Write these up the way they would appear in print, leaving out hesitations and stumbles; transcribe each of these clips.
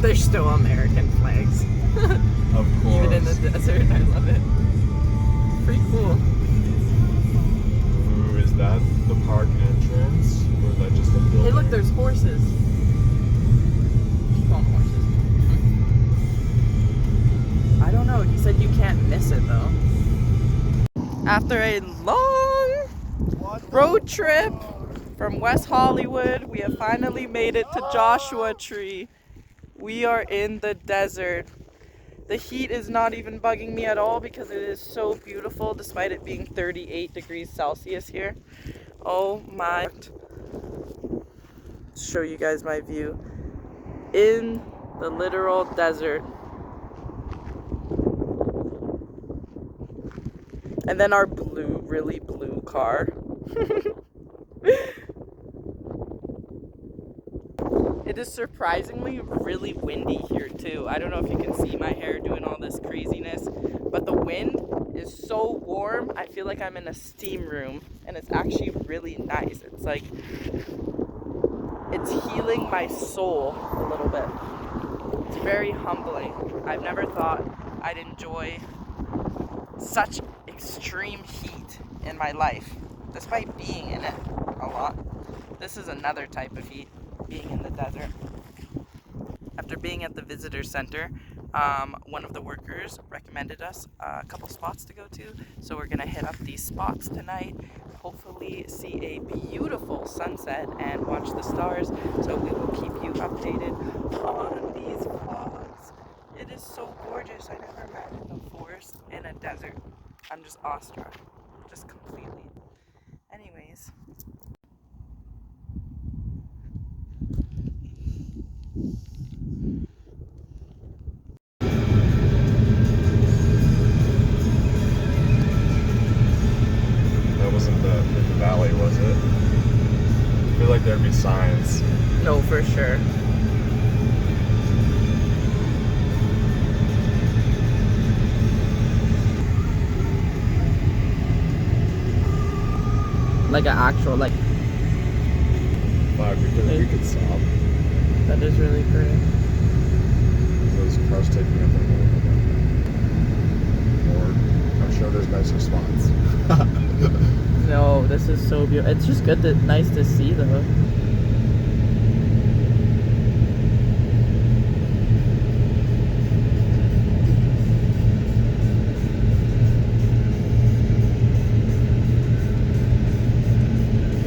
There's still American flags. Of course. Even in the desert. I love it. Pretty cool. Ooh, is that the park entrance? Or is that just a building? Hey, look, there's horses. Keep on horses. I don't know. He said you can't miss it, though. After a long road trip from West Hollywood, we have finally made it to Joshua Tree. We are in the desert. The heat is not even bugging me at all because it is so beautiful despite it being 38 degrees Celsius here. Oh my. Show you guys my view in the literal desert. And then our blue, really blue car. It is surprisingly really windy here too. I don't know if you can see my hair doing all this craziness, but the wind is so warm. I feel like I'm in a steam room, and it's actually really nice. It's like, it's healing my soul a little bit. It's very humbling. I've never thought I'd enjoy such extreme heat in my life, despite being in it a lot. This is another type of heat, being in the desert. After being at the visitor center, one of the workers recommended us a couple spots to go to, so we're gonna hit up these spots tonight, hopefully see a beautiful sunset and watch the stars. So we will keep you updated on these vlogs. It is so gorgeous. I never imagined a forest in a desert. I'm just awestruck, just completely. Anyways. That wasn't the valley, was it? I feel like there'd be signs. No, for sure. Like an actual, like... Fuck, we could stop. That is really pretty. Those cars taking up a Lord, I'm sure there's nicer spots. No, this is so beautiful. It's just good, nice to see though.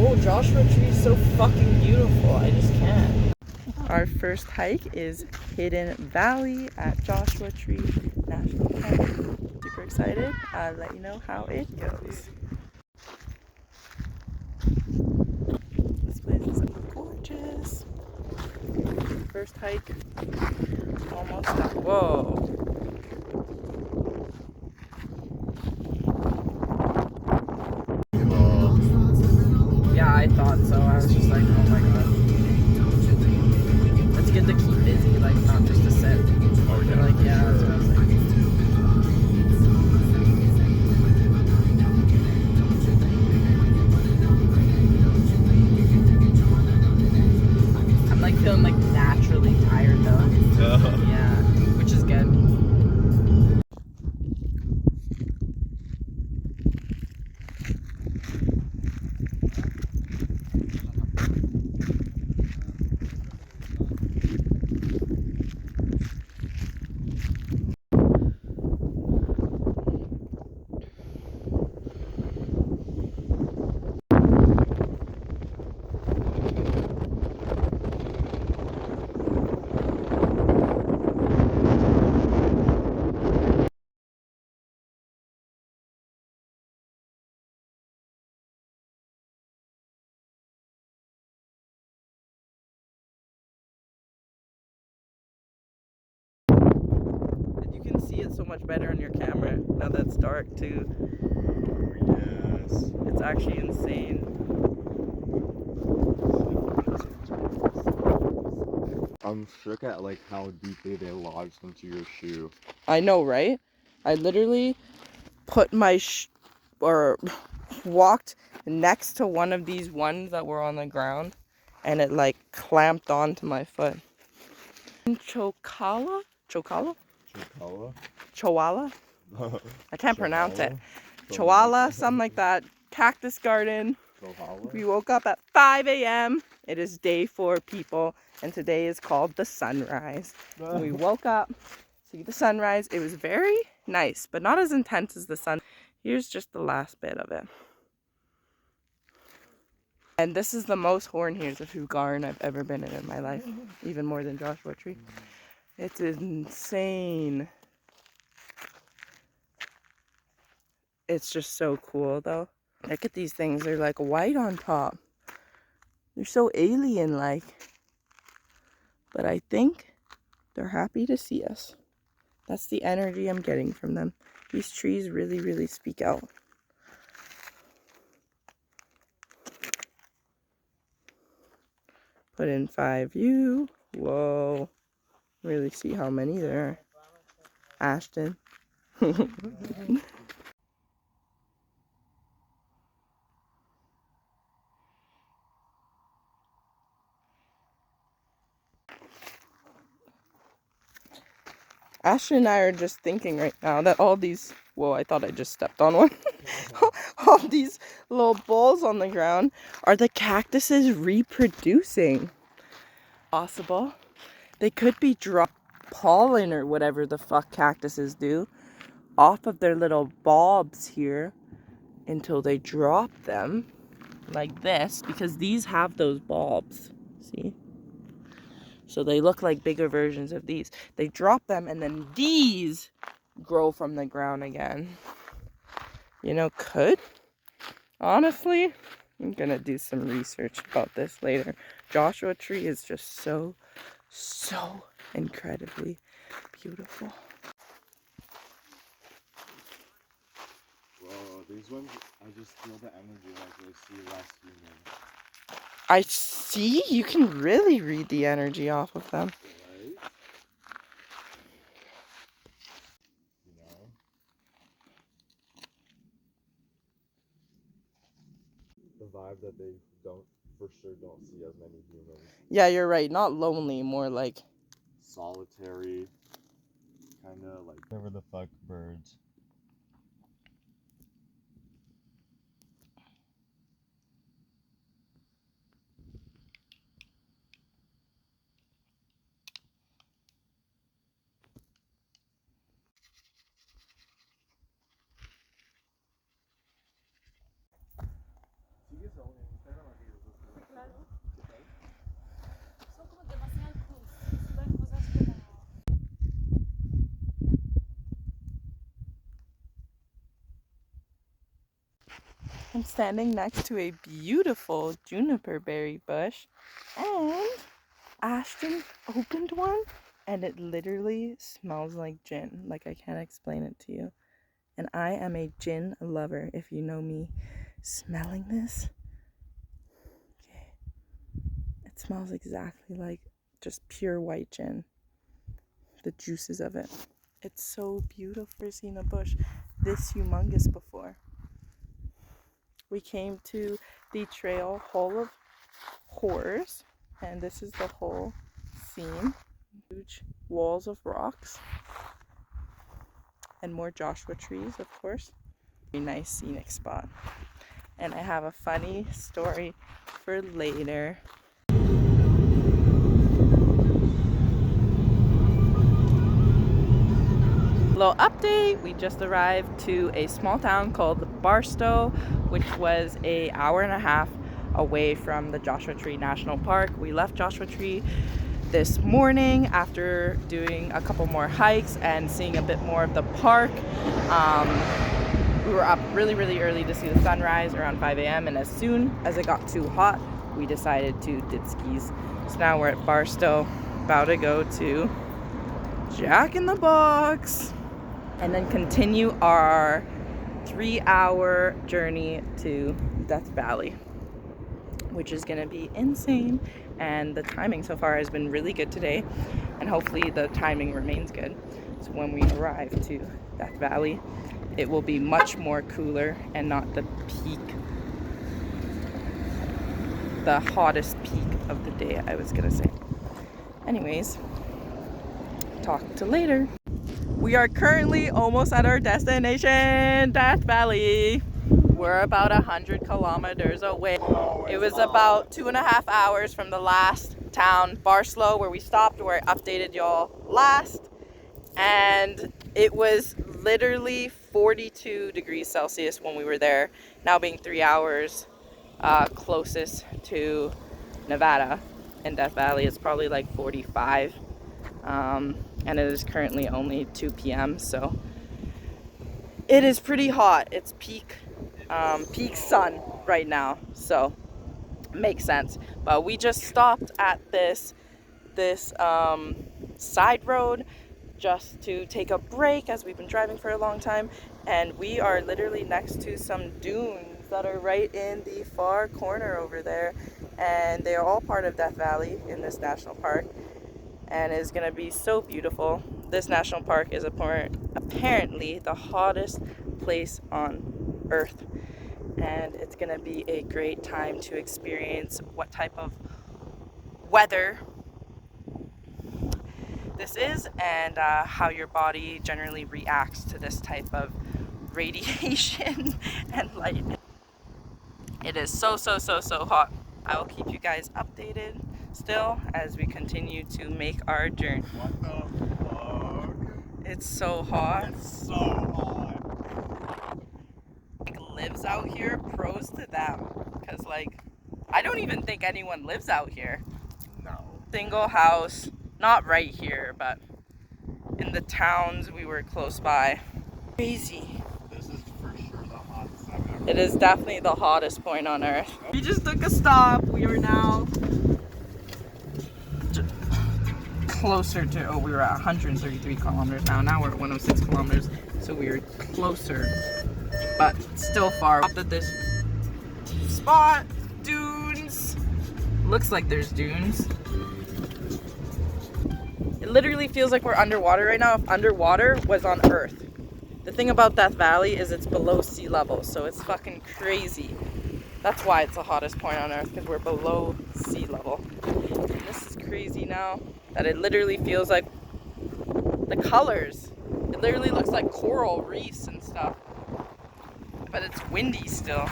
Oh, Joshua Tree is so fucking beautiful. I just can't. Our first hike is Hidden Valley at Joshua Tree National Park. Super excited. I'll let you know how it goes. This place is gorgeous. First hike, almost done. Whoa. Yeah, I thought so. I was just like, oh my god. It's good to keep busy, like not just to sit. Oh yeah. Like, yeah, that's what I was thinking. I'm like feeling like naturally tired though. Yeah, which is good. You can see it so much better on your camera now that it's dark too. Yes. It's actually insane. I'm shook at like how deeply they lodged into your shoe. I know, right? I literally put my walked next to one of these ones that were on the ground, and it like clamped onto my foot. Cholla? Cholla? Cholla? Cholla? I can't pronounce it. Cholla? Cholla, something like that. Cactus garden. Cholla? We woke up at 5 a.m. It is day 4, people, and today is called the sunrise. We woke up, see the sunrise. It was very nice, but not as intense as the sun. Here's just the last bit of it. And this is the most hornhears of garden I've ever been in my life, even more than Joshua Tree. It's insane. It's just so cool, though. Look at these things. They're like white on top. They're so alien-like. But I think they're happy to see us. That's the energy I'm getting from them. These trees really, really speak out. Put in 5 view. Whoa. Really see how many there are. Ashton. Ashton and I are just thinking right now that all these, whoa, I thought I just stepped on one. All these little balls on the ground are the cactuses reproducing. Possible. They could be dropping pollen or whatever the fuck cactuses do off of their little bulbs here until they drop them like this, because these have those bulbs. See? So they look like bigger versions of these. They drop them and then these grow from the ground again. You know, could. Honestly, I'm gonna do some research about this later. Joshua Tree is just so incredibly beautiful. Whoa, these ones, I just feel the energy like they see less human. I see, you can really read the energy off of them. Right? You know? The vibe that they for sure don't see as many humans. Yeah, you're right. Not lonely, more like Solitary. Kinda like whatever the fuck birds. I'm standing next to a beautiful juniper berry bush, and Ashton opened one and it literally smells like gin. Like, I can't explain it to you. And I am a gin lover, if you know me. Smelling this, okay, it smells exactly like just pure white gin. The juices of it. It's so beautiful. I've never seen a bush this humongous before. We came to the trail Hall of Horrors, and this is the whole scene. Huge walls of rocks and more Joshua trees, of course. Very nice scenic spot. And I have a funny story for later. Little update, we just arrived to a small town called Barstow, which was an hour and a half away from the Joshua Tree National Park. We left Joshua Tree this morning after doing a couple more hikes and seeing a bit more of the park. We were up really early to see the sunrise around 5 a.m. and as soon as it got too hot, we decided to dip skis. So now we're at Barstow, about to go to Jack in the Box and then continue our 3-hour journey to Death Valley, which is gonna be insane. And the timing so far has been really good today, and hopefully the timing remains good. So when we arrive to Death Valley, it will be much more cooler and not the hottest peak of the day, I was gonna say. Anyways, talk to later. We are currently almost at our destination, Death Valley. We're about 100 kilometers away. It was about 2.5 hours from the last town, Barstow, where we stopped, where I updated y'all last. And it was literally 42 degrees Celsius when we were there. Now being 3 hours closest to Nevada in Death Valley, it's probably like 45. And it is currently only 2 p.m. so it is pretty hot. It's peak sun right now, so makes sense. But we just stopped at this side road just to take a break, as we've been driving for a long time, and we are literally next to some dunes that are right in the far corner over there, and they are all part of Death Valley in this national park. And is going to be so beautiful. This national park is apparently the hottest place on earth, and it's going to be a great time to experience what type of weather this is, and how your body generally reacts to this type of radiation and light. It is so hot. I will keep you guys updated still as we continue to make our journey. What the fuck? It's so hot. It's so hot. Like, lives out here, pros to them. Because, like, I don't even think anyone lives out here. No. Single house, not right here, but in the towns we were close by. Crazy. This is for sure the hottest I've ever. It is definitely the hottest point on earth. We just took a stop. We are now closer to, we were at 133 kilometers now we're at 106 kilometers, so we are closer, but still far. Stopped at this spot, dunes. Looks like there's dunes. It literally feels like we're underwater right now. If underwater was on Earth. The thing about Death Valley is it's below sea level, so it's fucking crazy. That's why it's the hottest point on Earth, because we're below sea level. And this is crazy now, that it literally feels like the colors. It literally looks like coral reefs and stuff. But it's windy still.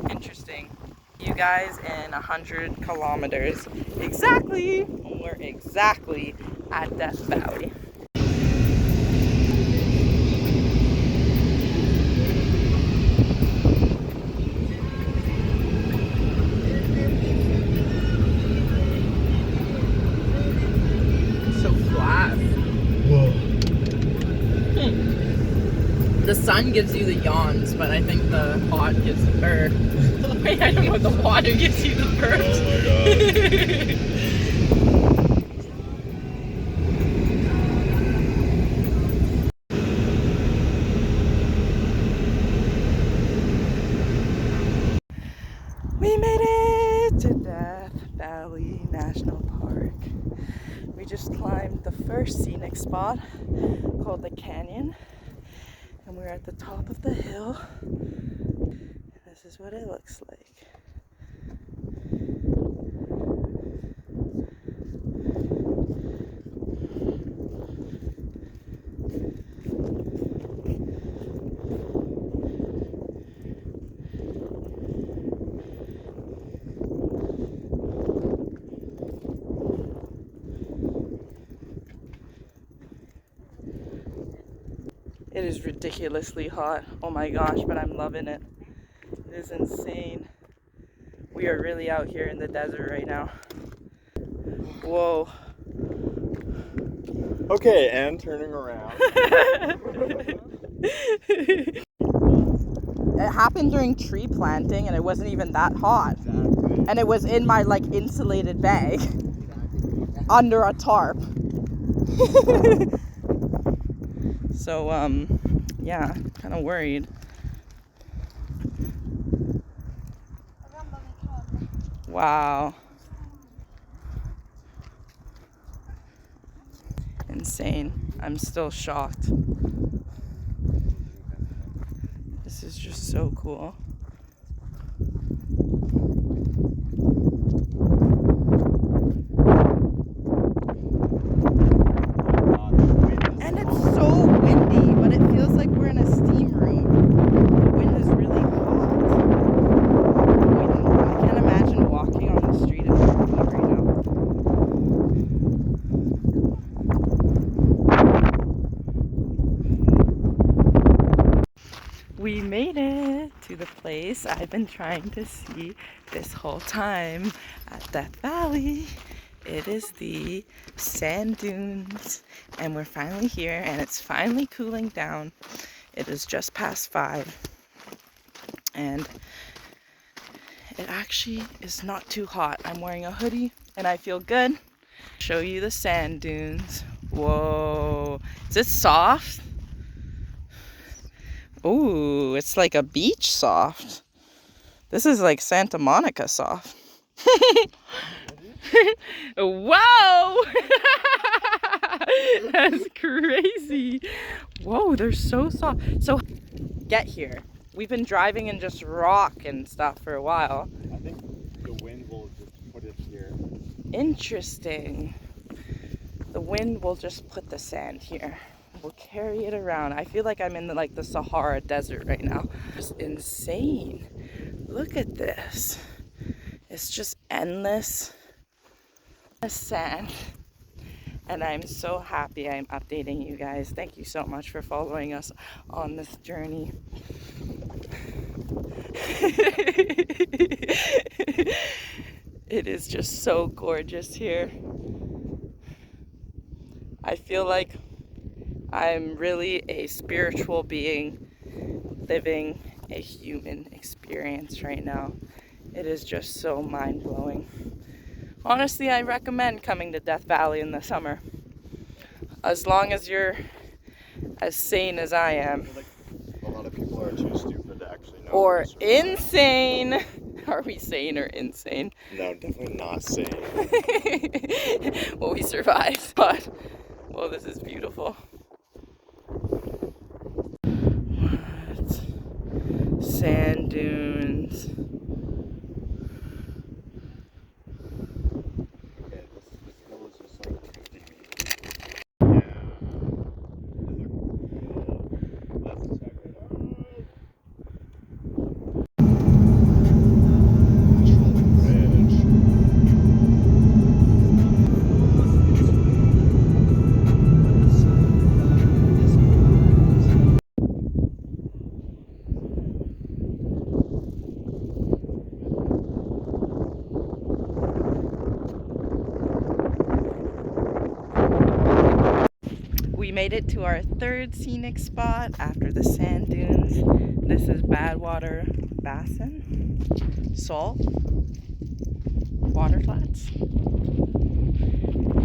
Interesting. You guys in 100 kilometers. Exactly! We're exactly at Death Valley. The sun gives you the yawns, but I think the hot gives the burp. Wait, I don't know, the water gives you the burp. Oh my god. We made it to Death Valley National Park. We just climbed the first scenic spot called the Canyon. And we're at the top of the hill. This is what it looks like. It is ridiculously hot. Oh my gosh, but I'm loving it. It is insane. We are really out here in the desert right now. Whoa. Okay, and turning around. It happened during tree planting and it wasn't even that hot. Exactly. And it was in my like insulated bag under a tarp. So, yeah, kind of worried. Wow. Insane. I'm still shocked. This is just so cool. to the place I've been trying to see this whole time at Death Valley. It is the sand dunes, and we're finally here, and it's finally cooling down. It is just past 5, and it actually is not too hot. I'm wearing a hoodie, and I feel good. Show you the sand dunes. Whoa, is it soft? Ooh, it's like a beach soft. This is like Santa Monica soft. Whoa! That's crazy. Whoa, they're so soft. So, get here. We've been driving in just rock and stuff for a while. I think the wind will just put it here. Interesting. The wind will just put the sand here. We'll carry it around. I feel like I'm in the Sahara Desert right now. It's insane. Look at this. It's just endless sand. And I'm so happy I'm updating you guys. Thank you so much for following us on this journey. It is just so gorgeous here. I feel like I'm really a spiritual being living a human experience right now. It is just so mind-blowing. Honestly, I recommend coming to Death Valley in the summer. As long as you're as sane as I am. I feel like a lot of people are too stupid to actually know. Or insane. Are we sane or insane? No, definitely not sane. Well, we survived, but well, this is beautiful. What? Sand dunes. Yeah, this hill is just like 50 meters. We made it to our third scenic spot after the sand dunes. This is Badwater Basin, salt, water flats,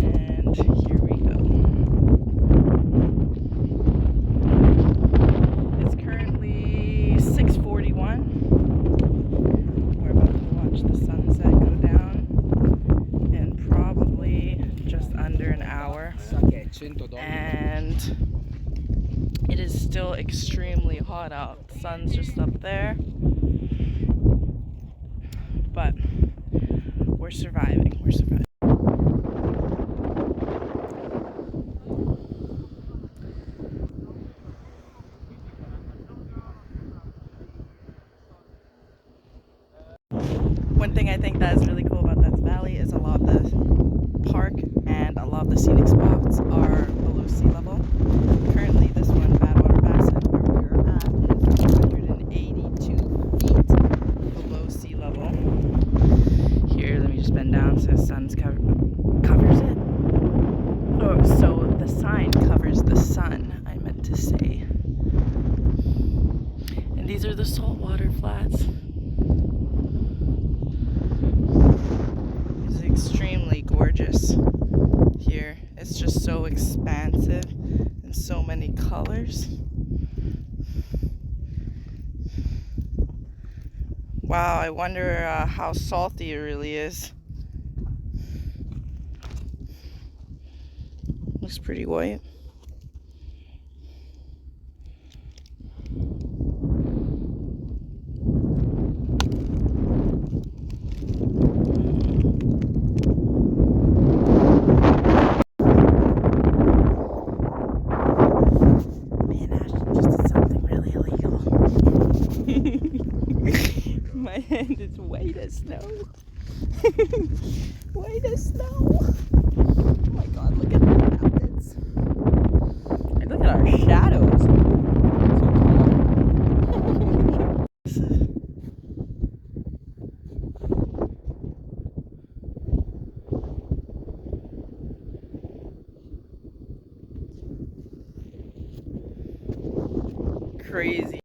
and here we go. It's currently 6:41. We're about to watch the sunset go down in probably just under an hour. And it is still extremely hot out. The sun's just up there. But we're surviving. We're surviving. One thing I think that is really cool about Death Valley is a lot of the park and a lot of the scenic spots are below sea level. Currently, this one, Badwater Basin, where we're at, is 182 feet below sea level. Here, let me just bend down so the sun covers it. Oh, so the sign covers the sun, I meant to say. And these are the saltwater flats. It's extremely gorgeous here. It's just so expansive and so many colors. Wow, I wonder how salty it really is. Looks pretty white. My hand is white as snow. White as snow. Oh my god, look at the mountains. And look at our shadows. So tall. crazy.